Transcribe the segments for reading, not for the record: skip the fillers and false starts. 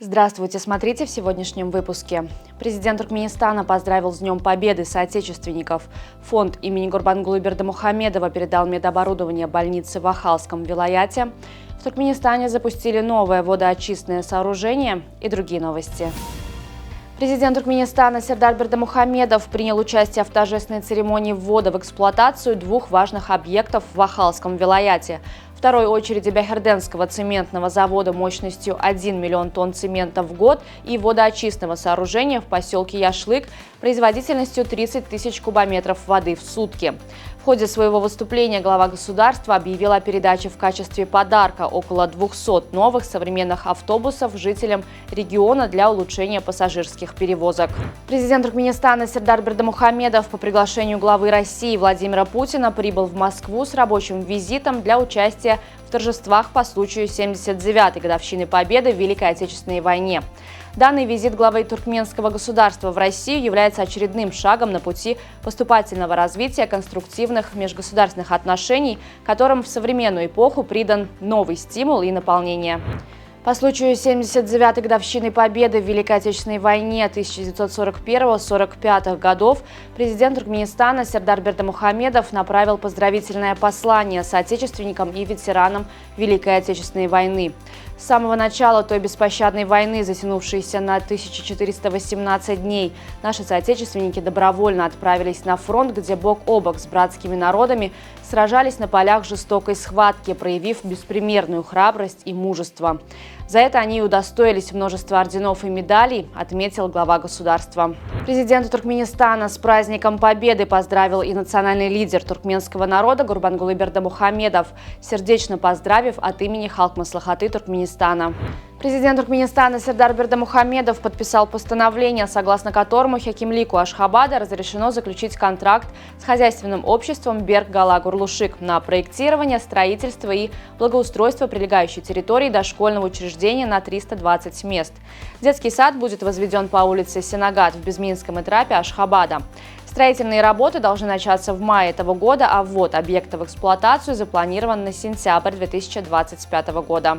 Здравствуйте, смотрите в сегодняшнем выпуске. Президент Туркменистана поздравил с Днем Победы соотечественников. Фонд имени Гурбангулы Бердымухамедова передал медоборудование больнице в Ахалском вилаяте. В Туркменистане запустили новое водоочистное сооружение и другие новости. Президент Туркменистана Сердар Бердымухамедов принял участие в торжественной церемонии ввода в эксплуатацию двух важных объектов в Ахалском вилаяте. Второй очереди Бехерденского цементного завода мощностью 1 миллион тонн цемента в год и водоочистного сооружения в поселке Яшлык производительностью 30 тысяч кубометров воды в сутки. В ходе своего выступления глава государства объявил о передаче в качестве подарка около 200 новых современных автобусов жителям региона для улучшения пассажирских перевозок. Президент Туркменистана Сердар Бердымухамедов по приглашению главы России Владимира Путина прибыл в Москву с рабочим визитом для участия в торжествах по случаю 79-й годовщины Победы в Великой Отечественной войне. Данный визит главы туркменского государства в Россию является очередным шагом на пути поступательного развития конструктивных межгосударственных отношений, которым в современную эпоху придан новый стимул и наполнение. По случаю 79-й годовщины Победы в Великой Отечественной войне 1941-1945 годов президент Туркменистана Сердар Бердымухамедов направил поздравительное послание соотечественникам и ветеранам Великой Отечественной войны. С самого начала той беспощадной войны, затянувшейся на 1418 дней, наши соотечественники добровольно отправились на фронт, где бок о бок с братскими народами сражались на полях жестокой схватки, проявив беспримерную храбрость и мужество. За это они удостоились множества орденов и медалей, отметил глава государства. Президента Туркменистана с праздником Победы поздравил и национальный лидер туркменского народа Гурбангулы Бердымухамедов, сердечно поздравив от имени Халк Маслахаты Туркменистана. Президент Туркменистана Сердар Бердымухамедов подписал постановление, согласно которому Хакимлику Ашхабада разрешено заключить контракт с хозяйственным обществом Берг-Гала-Гурлушик на проектирование, строительство и благоустройство прилегающей территории дошкольного учреждения на 320 мест. Детский сад будет возведен по улице Сенагат в Безминском этрапе Ашхабада. Строительные работы должны начаться в мае этого года, а ввод объекта в эксплуатацию запланирован на сентябрь 2025 года.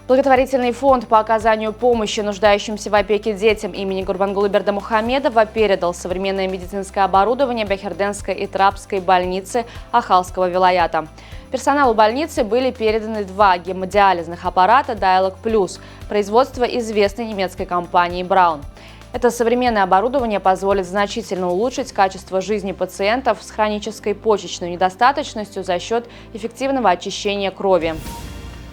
Благотворительный фонд по оказанию помощи нуждающимся в опеке детям имени Гурбангулы Бердымухамедова передал современное медицинское оборудование Бехерденской и Трабской больницы Ахалского вилаята. Персоналу больницы были переданы 2 гемодиализных аппарата Dialog Plus производства известной немецкой компании Braun. Это современное оборудование позволит значительно улучшить качество жизни пациентов с хронической почечной недостаточностью за счет эффективного очищения крови.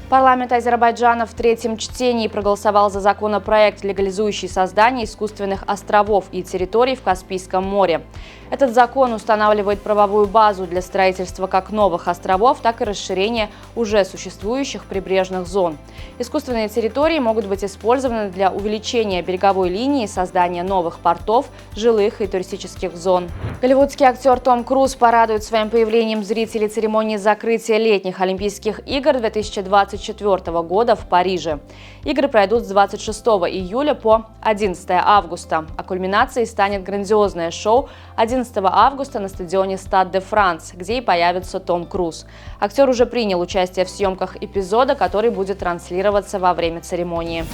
Парламент Азербайджана в третьем чтении проголосовал за законопроект, легализующий создание искусственных островов и территорий в Каспийском море. Этот закон устанавливает правовую базу для строительства как новых островов, так и расширения уже существующих прибрежных зон. Искусственные территории могут быть использованы для увеличения береговой линии, создания новых портов, жилых и туристических зон. Голливудский актер Том Круз порадует своим появлением зрителей церемонии закрытия летних Олимпийских игр 2024 года в Париже. Игры пройдут с 26 июля по 11 августа, а кульминацией станет грандиозное шоу 11 августа на стадионе Стад де Франс, где и появится Том Круз. Актер уже принял участие в съемках эпизода, который будет транслироваться во время церемонии.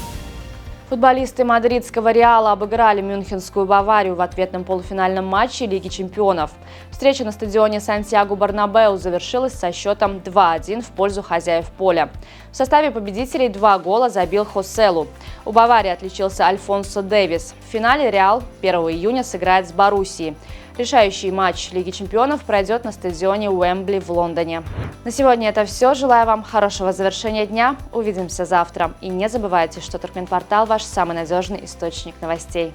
Футболисты мадридского Реала обыграли Мюнхенскую Баварию в ответном полуфинальном матче Лиги чемпионов. Встреча на стадионе Сантьяго-Бернабеу завершилась со счетом 2-1 в пользу хозяев поля. В составе победителей 2 гола забил Хоселу. У Баварии отличился Альфонсо Дэвис. В финале Реал 1 июня сыграет с Боруссией. Решающий матч Лиги чемпионов пройдет на стадионе Уэмбли в Лондоне. На сегодня это все. Желаю вам хорошего завершения дня. Увидимся завтра. И не забывайте, что Туркменпортал – ваш самый надежный источник новостей.